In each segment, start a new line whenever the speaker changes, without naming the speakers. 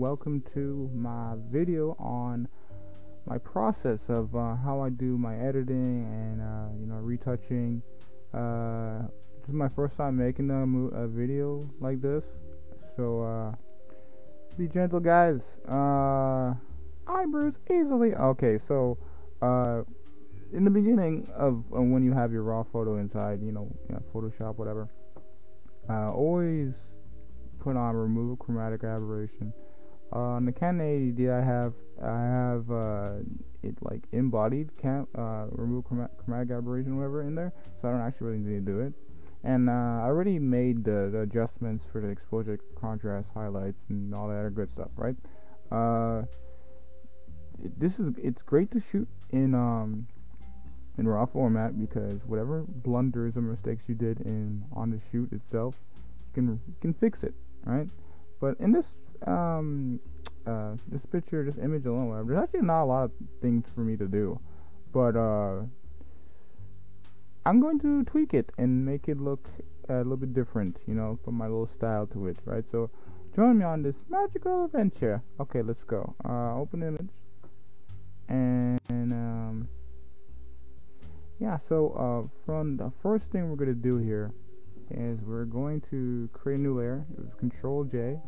welcome to my video on my process of how I do my editing and retouching. This is my first time making a video like this, so be gentle, guys. I bruise easily. Okay, so in the beginning of when you have your raw photo inside, Photoshop, whatever, always put on remove chromatic aberration. On the Canon 80D, I have it like embodied remove chromatic aberration, whatever, in there, so I don't actually really need to do it. And I already made the adjustments for the exposure, contrast, highlights, and all that other good stuff, right? It's great to shoot in raw format, because whatever blunders or mistakes you did on the shoot itself, you can fix it, right? But in this this picture, this image alone, whatever, there's actually not a lot of things for me to do, but I'm going to tweak it and make it look a little bit different, put my little style to it, right? So join me on this magical adventure. Okay, let's go. Open image, and yeah, so from the first thing we're going to do here is we're going to create a new layer. It was Control J,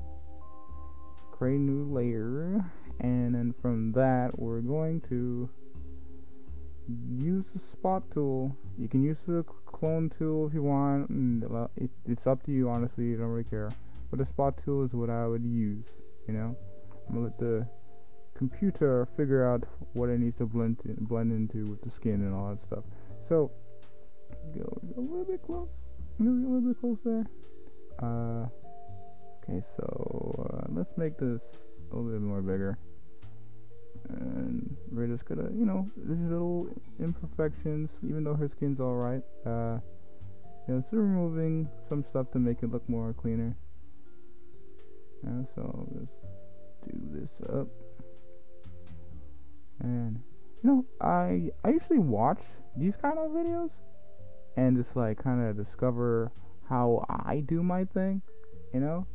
create a new layer, and then from that we're going to use the spot tool. You can use the clone tool if you want, and it's up to you, honestly. You don't really care, but the spot tool is what I would use. I'm gonna let the computer figure out what it needs to blend into with the skin and all that stuff. So go a little bit close, a little bit closer. Okay, so let's make this a little bit more bigger, and we're just gonna, these little imperfections, even though her skin's all right. So removing some stuff to make it look more cleaner. So let's do this up. And I usually watch these kind of videos and just like kind of discover how I do my thing, and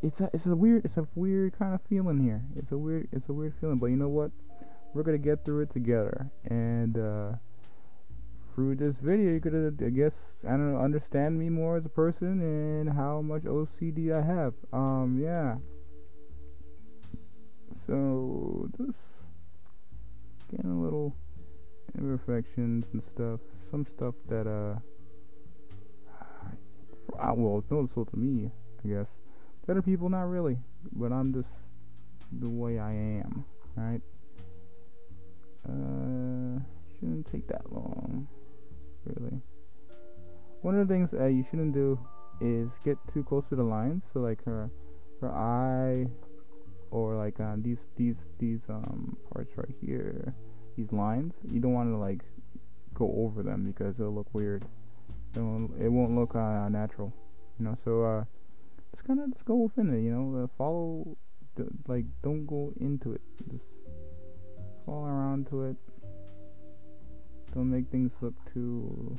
it's a weird kind of feeling here. It's a weird feeling, but you know what? We're gonna get through it together, and through this video, you're gonna, I guess, understand me more as a person and how much OCD I have. Yeah. So just getting a little imperfections and stuff. Some stuff that well, it's noticeable to me, I guess. Better people, not really, but I'm just the way I am, right? Shouldn't take that long, really. One of the things you shouldn't do is get too close to the lines. So like her eye, or like these parts right here, these lines, you don't want to like go over them, because it'll look weird. It won't look natural, so just go within it, follow, like, don't go into it, just follow around to it. Don't make things look too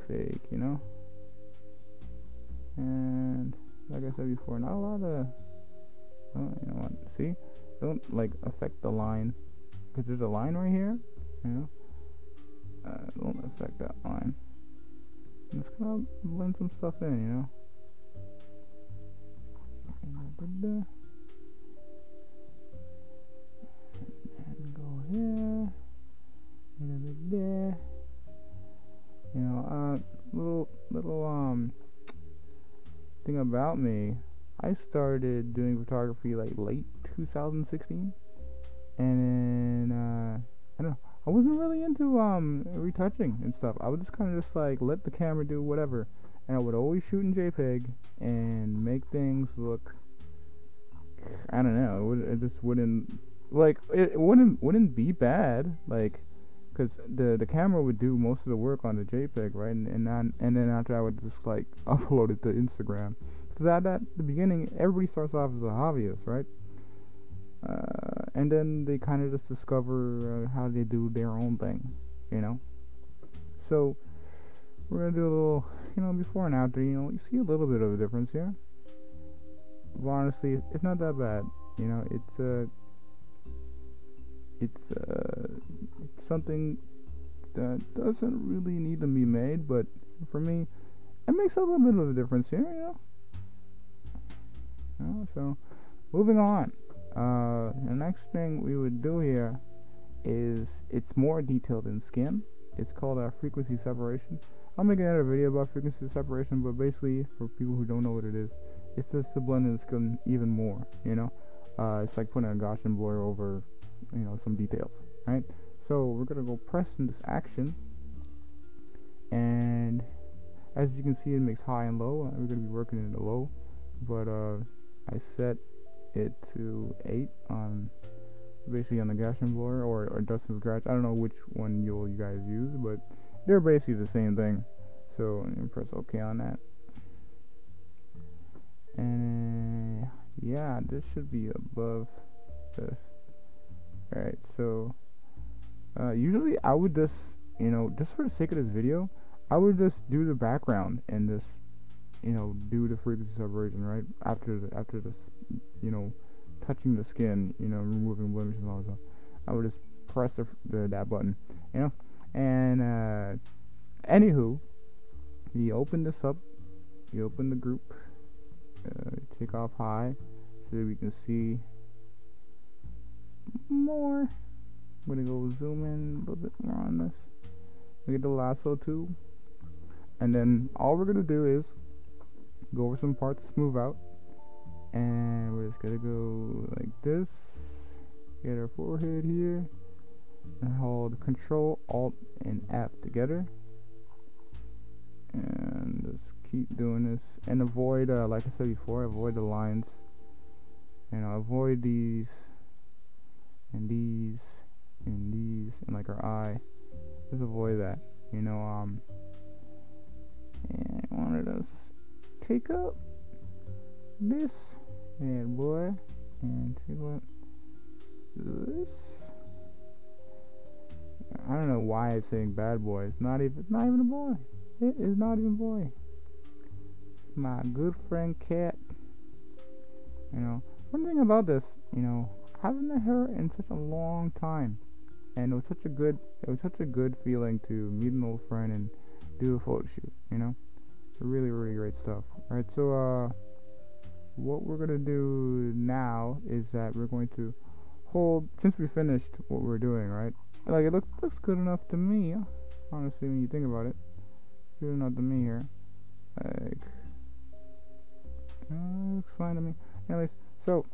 fake, and like I said before, not a lot of you know what, see, don't like affect the line, because there's a line right here, don't affect that line. Just gonna blend some stuff in, and go here, and a bit there. Little thing about me, I started doing photography like late 2016, and then I don't know, I wasn't really into retouching and stuff. I would just kind of just like let the camera do whatever, and I would always shoot in JPEG and make things look, I don't know, it just wouldn't, like, it wouldn't be bad, like, because the camera would do most of the work on the JPEG, right? And then after, I would just like upload it to Instagram. So at the beginning, everybody starts off as a hobbyist, right? And then they kind of just discover how they do their own thing, So we're gonna do a little before and after, you see a little bit of a difference here. But honestly, it's not that bad. It's something that doesn't really need to be made, but for me, it makes a little bit of a difference here. So, moving on. The next thing we would do here is it's more detailed in skin. It's called frequency separation. I'll make another video about frequency separation, but basically, for people who don't know what it is, it's just to blend in the skin even more. It's like putting a Gaussian blur over, some details, right? So we're gonna go press in this action, and as you can see, it makes high and low. We're gonna be working in the low, but I set it to 8 on basically on the Gaussian blur or Dustin Scratch. I don't know which one you guys use, but they're basically the same thing. So I'm gonna press OK on that, and yeah, this should be above this. Alright, so usually I would just, just for the sake of this video, I would just do the background and just, do the frequency separation right after this, touching the skin, removing blemishes and all that stuff. I would just press that button, and anywho, you open this up, you open the group, take off high so that we can see more. I'm gonna go zoom in a little bit more on this. We get the lasso tool, and then all we're gonna do is go over some parts, smooth out, and we're just gonna go like this. Get our forehead here, and hold Control, Alt, and F together, and just keep doing this, and avoid, like I said before, avoid the lines, avoid these and these and these, and like our eye, just avoid that, and I wanted to take up this bad boy and take up this. I don't know why it's saying bad boy. It's not even a boy. It is not even a boy. It's my good friend Cat. One thing about this, I haven't met her in such a long time, and it was such a good feeling to meet an old friend and do a photo shoot. Really, really great stuff. Alright, so what we're gonna do now is that we're going to hold, since we finished what we're doing, right? Like, it looks good enough to me, honestly, when you think about it. Good enough to me here. Like, looks fine to me. Anyways, so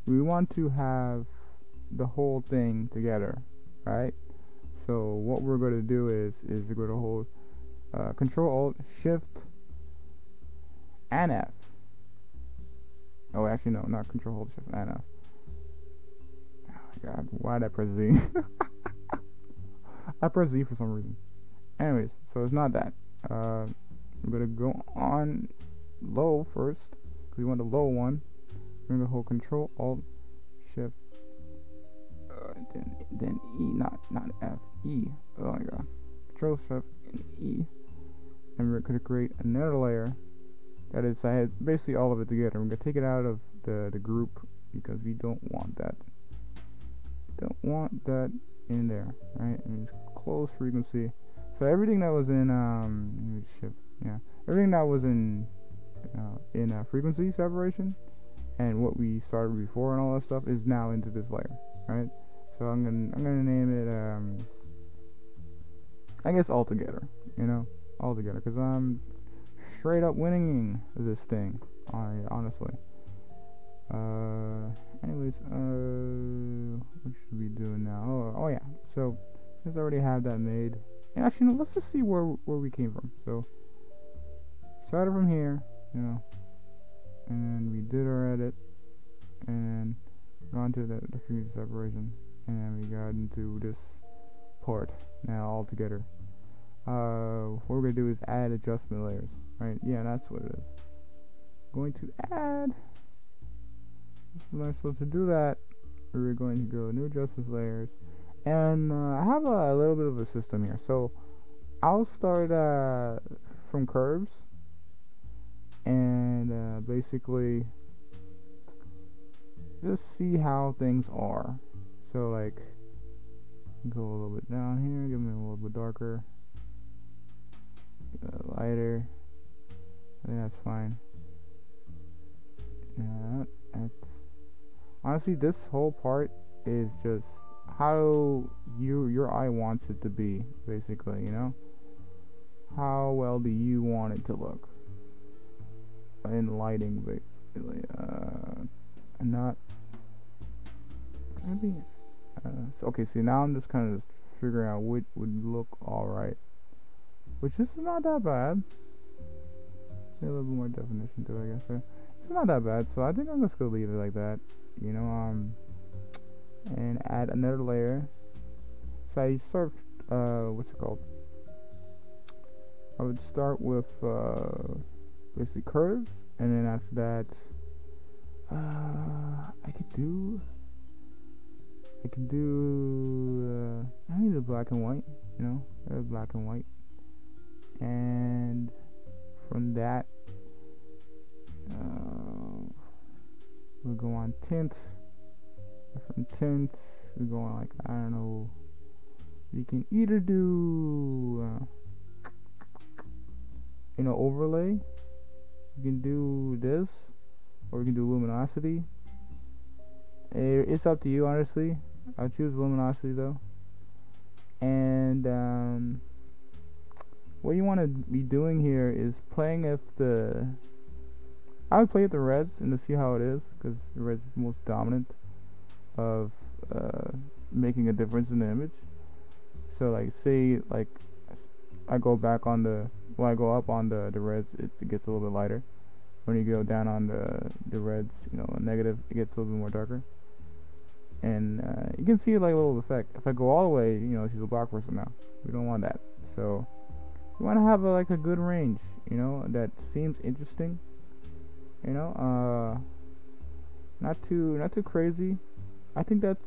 we want to have the whole thing together, right? So what we're going to do is we're going to hold Control Alt Shift and F. Oh, actually no, not Control Alt Shift and F. Oh my God, why did I press Z? I pressed Z for some reason. Anyways, so it's not that. I'm gonna go on low first, because we want the low one. We're gonna hold Control Alt Shift, then E, not F, E. Oh my God, Control Shift and E, and we're gonna create another layer. That is, I had basically all of it together. We're gonna take it out of the group because we don't want that. Don't want that in there, right? And just close frequency. So everything that was in everything that was in frequency separation, and what we started before and all that stuff is now into this layer, right? So I'm gonna name it I guess altogether, altogether, because I'm straight up winning this thing, honestly. Anyways, what should we do now? Oh yeah. So since I already have that made, and actually, no, let's just see where we came from. So started from here, and then we did our edit, and gone to the frequency separation, and then we got into this part now all together. What we're gonna do is add adjustment layers, right? Yeah, that's what it is. Going to add. So to do that, we're going to go new adjustment layers, and I have a little bit of a system here. So I'll start from curves, and basically just see how things are. So like, go a little bit down here, give me a little bit darker, lighter. I think that's fine. Yeah, that's honestly, this whole part is just how your eye wants it to be, basically, you know? How well do you want it to look in lighting, basically? Not maybe. So, okay, see, now I'm just kind of figuring out which would look alright, which is not that bad. A little bit more definition to it, I guess. Right? It's not that bad, so I think I'm just gonna leave it like that, you know. And add another layer. So I start, what's it called? I would start with basically curves, and then after that, I could do. I need a black and white, you know, black and white, and from that, we'll go on tint. From tints, we go on, like, I don't know. You can either do, overlay. You can do this, or you can do luminosity. It's up to you, honestly. I'll choose luminosity though. And what you want to be doing here is playing if I would play with the reds and to see how it is, because the red's the most dominant of making a difference in the image. So like, say like I go up on the reds, it gets a little bit lighter. When you go down on the reds, negative, it gets a little bit more darker. And you can see like a little effect. If I go all the way, she's a black person now. We don't want that. So you want to have a good range, that seems interesting. Not too crazy. I think that's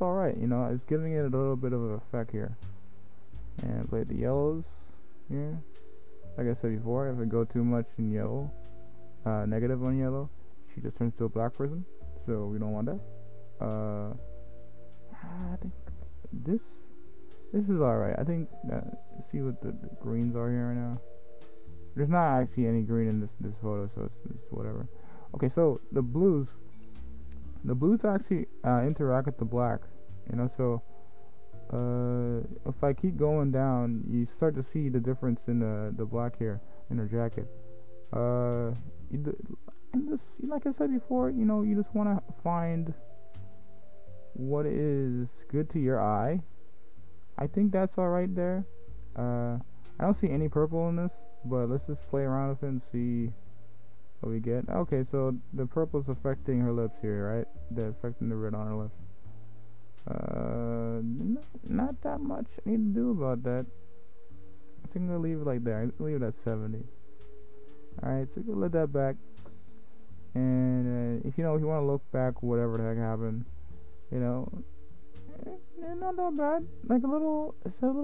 all right. It's giving it a little bit of an effect here. And play the yellows here. Like I said before, if I go too much in yellow, negative on yellow, she just turns to a black person. So we don't want that. I think this is alright. I think see what the greens are here right now. There's not actually any green in this photo, so it's whatever. Okay, so the blues actually interact with the black, so if I keep going down, you start to see the difference in the black here in her jacket. And just, like I said before, you just want to find what is good to your eye. I think that's alright there. I don't see any purple in this, but let's just play around with it and see what we get. Okay, so the purple's affecting her lips here, right? They're affecting the red on her lips. Not that much I need to do about that. I think I'm gonna leave it like that. I'm gonna leave it at 70. Alright, so you can let that back. And if you want to look back, whatever the heck happened, not that bad. It's a little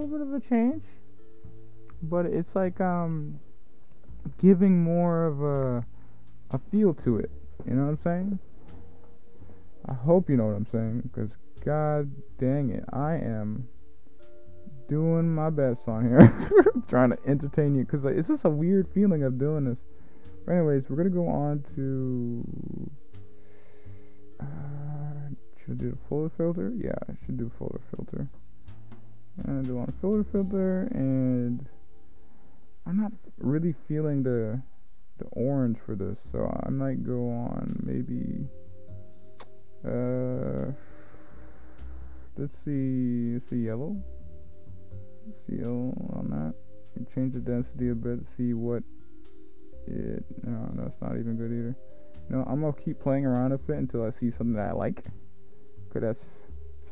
bit of a change, but it's like giving more of a feel to it. You know what I'm saying? I hope you know what I'm saying, because god dang it, I am doing my best on here, trying to entertain you, because it's just a weird feeling of doing this. But anyways, we're gonna go on to should I do the fuller filter? Yeah, I should do fuller filter. And do on filter filter, and I'm not really feeling the orange for this, so I might go on maybe let's see yellow. Let's see yellow on that. And change the density a bit to see what no, that's not even good either. I'm gonna keep playing around with it until I see something that I like, cause that's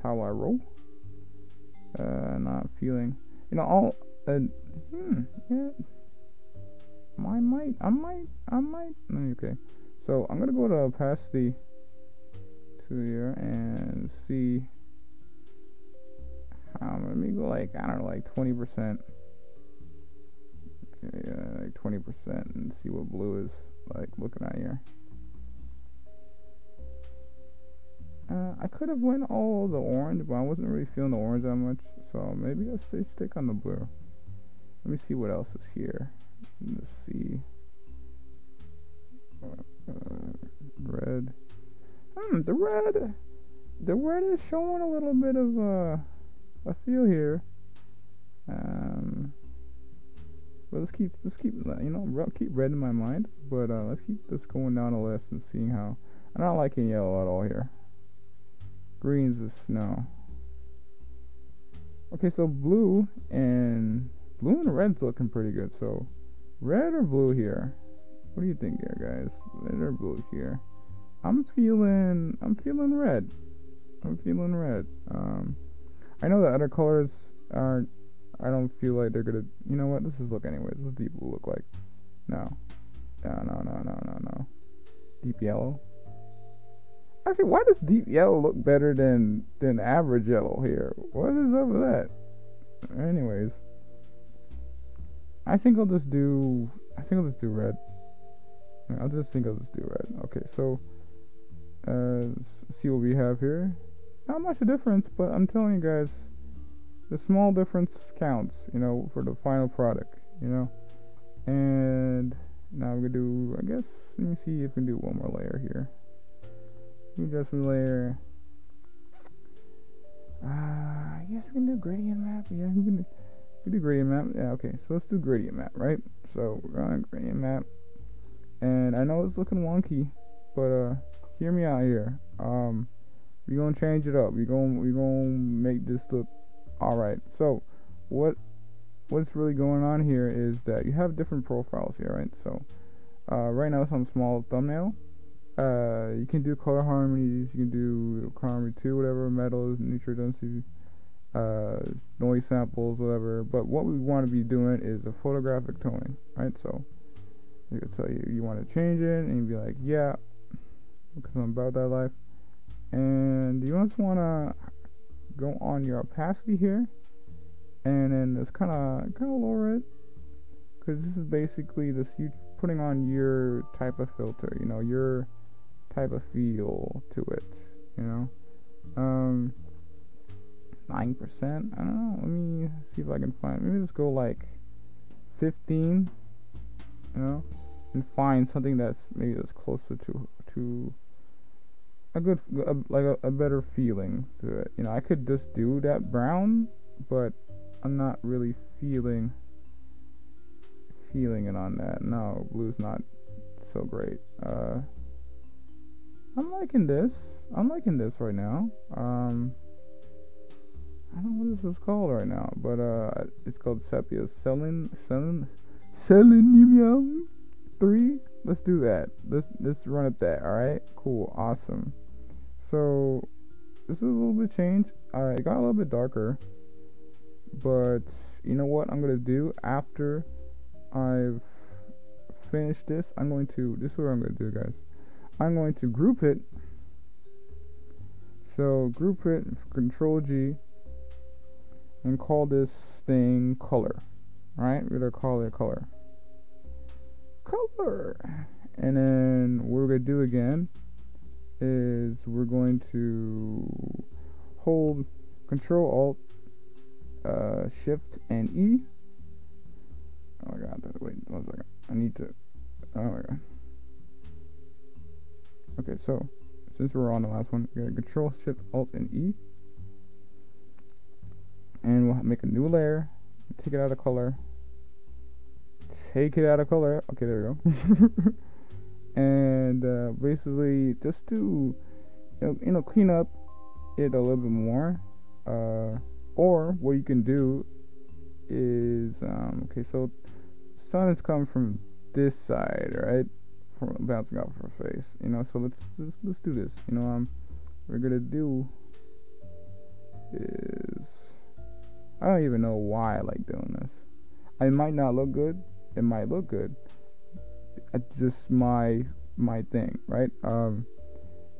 how I roll. Not feeling, all. Yeah. I might. Okay, so I'm gonna go to opacity to here and see. Let me go like, I don't know, like 20%. like 20% and see what blue is like looking at here. I could have went all the orange, but I wasn't really feeling the orange that much, so maybe I'll stick on the blue. Let me see what else is here. Let's see. Red. The red is showing a little bit of a feel here. But let's keep keep red in my mind. But let's keep this going down the list and seeing how. I'm not liking yellow at all here. Green's is snow. Okay, so blue and red's looking pretty good. So red or blue here? What do you think here, guys? Red or blue here? I'm feeling red. I'm feeling red. I know the other colors aren't. I don't feel like they're gonna. You know what? Let's just look anyways. What's deep blue look like? No. Deep yellow. Actually, why does deep yellow look better than average yellow here? What is up with that? Anyways, I think I'll just do red. I'll just do red. Okay, so let's see what we have here. Not much of a difference, but I'm telling you guys, the small difference counts, for the final product, And now we're gonna do, I guess, let me see if we can do one more layer here. Adjustment layer. I guess we can do gradient map. Yeah, we can do gradient map. Yeah, okay. So let's do gradient map, right? So we're on gradient map, and I know it's looking wonky, but hear me out here. We gonna change it up. We gonna make this look all right. So what's really going on here is that you have different profiles here, right? So right now it's on small thumbnail. You can do color harmonies, you can do color harmony 2, whatever, metals, neutral density, noise samples, whatever. But what we want to be doing is a photographic toning, right? So you can tell you want to change it, and you'd be like, yeah, because I'm about that life. And you just want to go on your opacity here, and then it's kind of lower it, because this is basically this you putting on your type of filter, your type of feel to it, 9%. I don't know. Let me see if I can find. Maybe let's go like 15, and find something that's closer to a good, a better feeling to it. I could just do that brown, but I'm not really feeling it on that. No, blue's not so great. I'm liking this right now. I don't know what this is called right now, but it's called Sepia Selenium 3. Let's do that. Let's run it that. All right, cool, awesome. So this is a little bit changed. It got a little bit darker, but you know what I'm gonna do after I've finished this? This is what I'm gonna do, guys. I'm going to group it. So group it, Control G, and call this thing color. Right? We're gonna call it color. And then what we're gonna do again is we're going to hold Control Alt Shift and E. Oh my god, wait 1 second. I need to, oh my god. Okay, so since we're on the last one, we're gonna Control Shift Alt and E, and we'll make a new layer. Take it out of color. Okay, there we go. And basically, just to clean up it a little bit more. Or what you can do is okay. So sun is coming from this side, right? Bouncing off her face, so let's do this. We're gonna do is, I don't even know why I like doing this. It might not look good, it might look good. It's just my thing, right?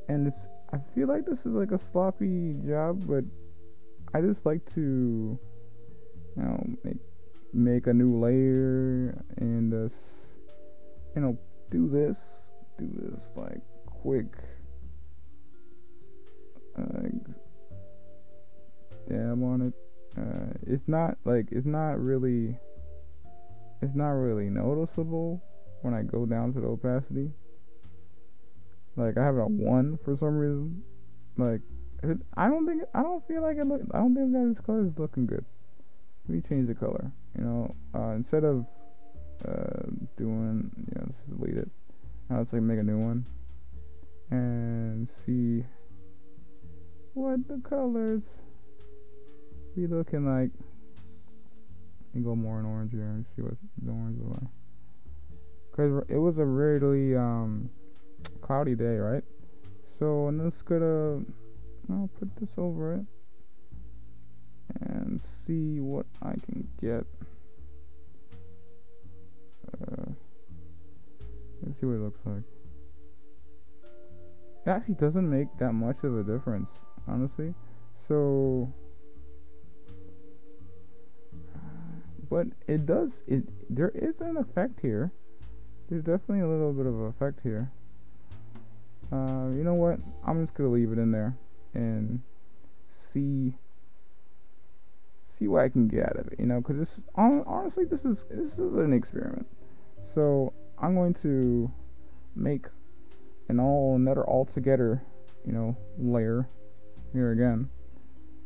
And I feel like this is like a sloppy job, but I just like to make make a new layer and you know, do this like quick dab on it. It's not really noticeable when I go down to the opacity. Like I have it at 1 for some reason. Like I don't think that this color is looking good. Let me change the color. You know, instead of doing, let's delete it. Now let's like make a new one and see what the colors be looking like. Let me go more in orange here and see what the orange is like. Cause it was a really cloudy day, right? So I'm just gonna put this over it and see what I can get. Let's see what it looks like. It actually doesn't make that much of a difference, honestly. So, but it does. There is an effect here. There's definitely a little bit of an effect here. You know what? I'm just gonna leave it in there and see what I can get out of it. You know, because this honestly, this is an experiment. So I'm going to make another altogether, layer here again,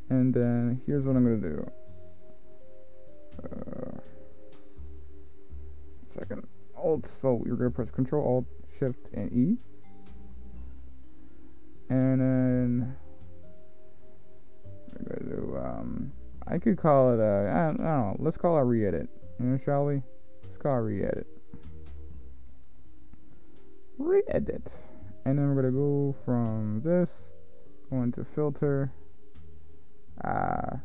and then here's what I'm gonna do. Second, Alt. So you're gonna press Control, Alt, Shift, and E, and then we're gonna do I could call it I don't know. Let's call it re-edit. Shall we? Let's call it re-edit. Re-edit. And then we're gonna go from this, go into filter. We're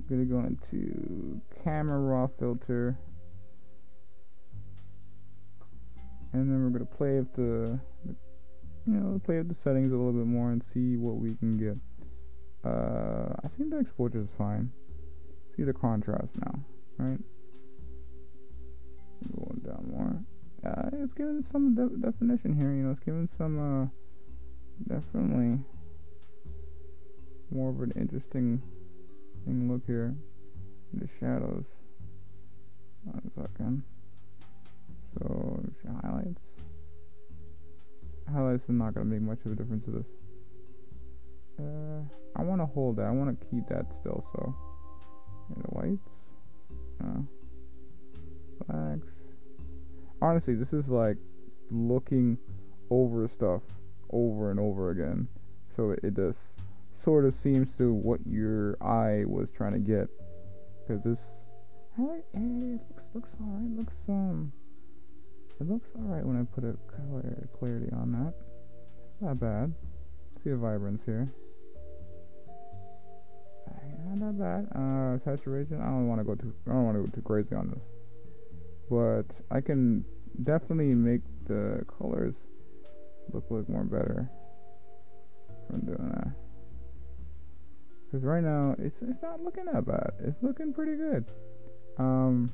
gonna go into camera raw filter. And then we're gonna play with the settings a little bit more and see what we can get. I think the exposure is fine. See the contrast now, right? Going down more. It's giving some definition here. It's giving some definitely more of an interesting look here. The shadows. 1 second. So highlights. Highlights are not gonna make much of a difference to this. I want to hold that. I want to keep that still. So the whites, blacks. Honestly, this is like looking over stuff over and over again. So it just sort of seems to what your eye was trying to get. Because this, it looks alright. It looks alright when I put a clarity on that. Not bad. See the vibrance here. Not bad. Saturation. I don't want to go too crazy on this, but I can definitely make the colors look more better from doing that. Because right now it's not looking that bad. It's looking pretty good. What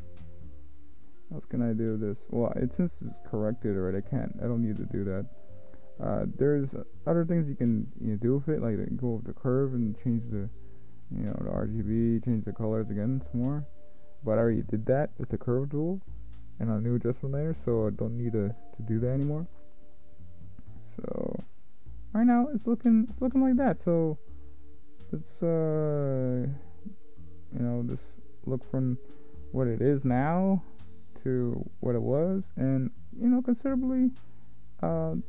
else can I do this? Well, since it's corrected already, I don't need to do that. There's other things you can do with it, like go with the curve and change the the RGB, change the colors again some more. But I already did that with the curve tool and a new adjustment layer, so I don't need to do that anymore. So right now it's looking like that. So let's just look from what it is now to what it was, and considerably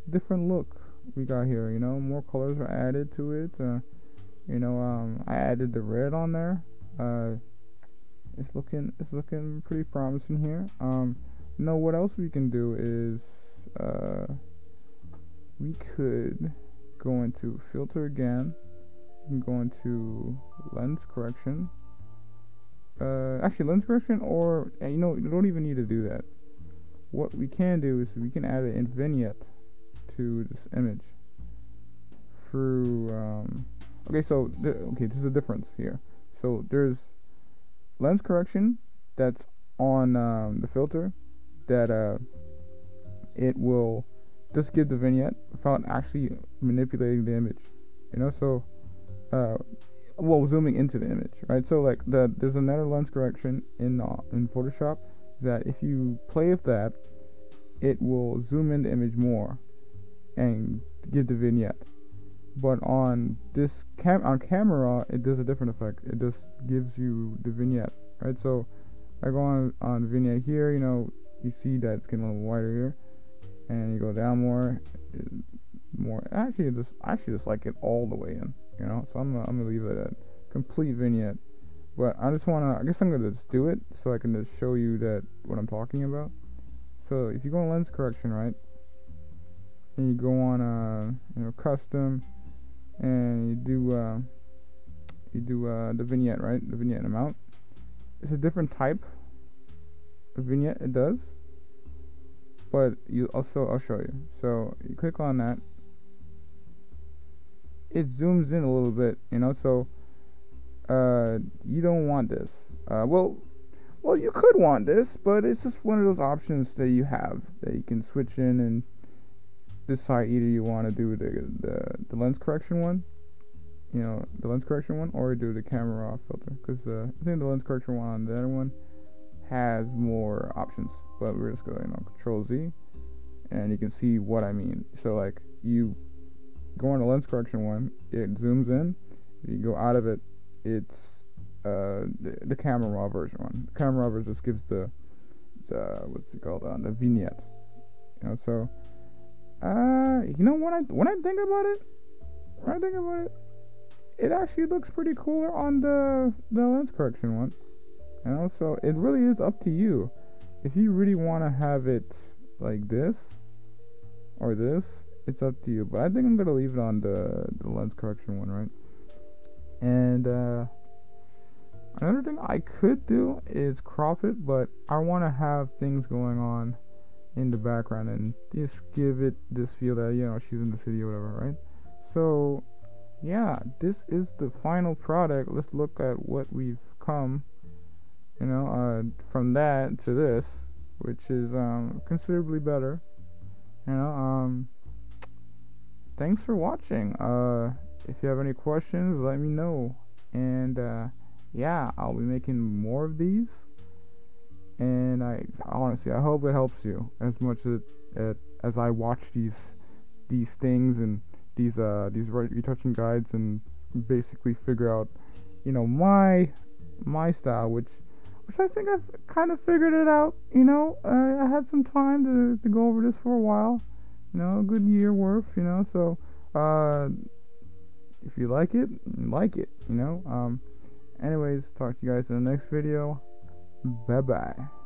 different look we got here. More colors were added to it. I added the red on there. It's looking pretty promising here. What else we can do is we could go into filter again. We can go into lens correction. Actually, lens correction, or you don't even need to do that. What we can do is we can add a vignette to this image through. Okay, so there's a difference here. So there's lens correction that's on the filter, that it will just give the vignette without actually manipulating the image. So zooming into the image, right? So like there's another lens correction in Photoshop that if you play with that, it will zoom in the image more and give the vignette. But on this on camera, it does a different effect. It just gives you the vignette, right? So I go on vignette here, you see that it's getting a little wider here, and you go down more. Actually just like it all the way in, So I'm gonna leave it at complete vignette. But I guess I'm gonna just do it so I can just show you that what I'm talking about. So if you go on lens correction, right, and you go on custom, and you do the vignette, right, the vignette amount. It's a different type of vignette it does, but I'll show you. So you click on that, it zooms in a little bit, so you don't want this. Well, you could want this, but it's just one of those options that you have that you can switch in and decide either you want to do the lens correction one, or do the camera off filter, because I think the lens correction one on the other one has more options, but we're just going Control Z, and you can see what I mean. So like you go on the lens correction one, it zooms in. If you go out of it, it's the camera raw version one. The camera raw version just gives the what's it called, the vignette. So when I think about it, it actually looks pretty cooler on the lens correction one. So it really is up to you. If you really want to have it like this or this, it's up to you. But I think I'm gonna leave it on the lens correction one, right? And another thing I could do is crop it, but I want to have things going on in the background and just give it this feel that she's in the city or whatever, right? So yeah, this is the final product. Let's look at what we've come from that to this, which is considerably better. Thanks for watching. If you have any questions, let me know, and yeah, I'll be making more of these. And I honestly, I hope it helps you as much as I watch these things and these retouching guides, and basically figure out my style, which I think I've kind of figured it out. I had some time to go over this for a while, a good year worth. So if you like it, anyways, talk to you guys in the next video. Bye bye.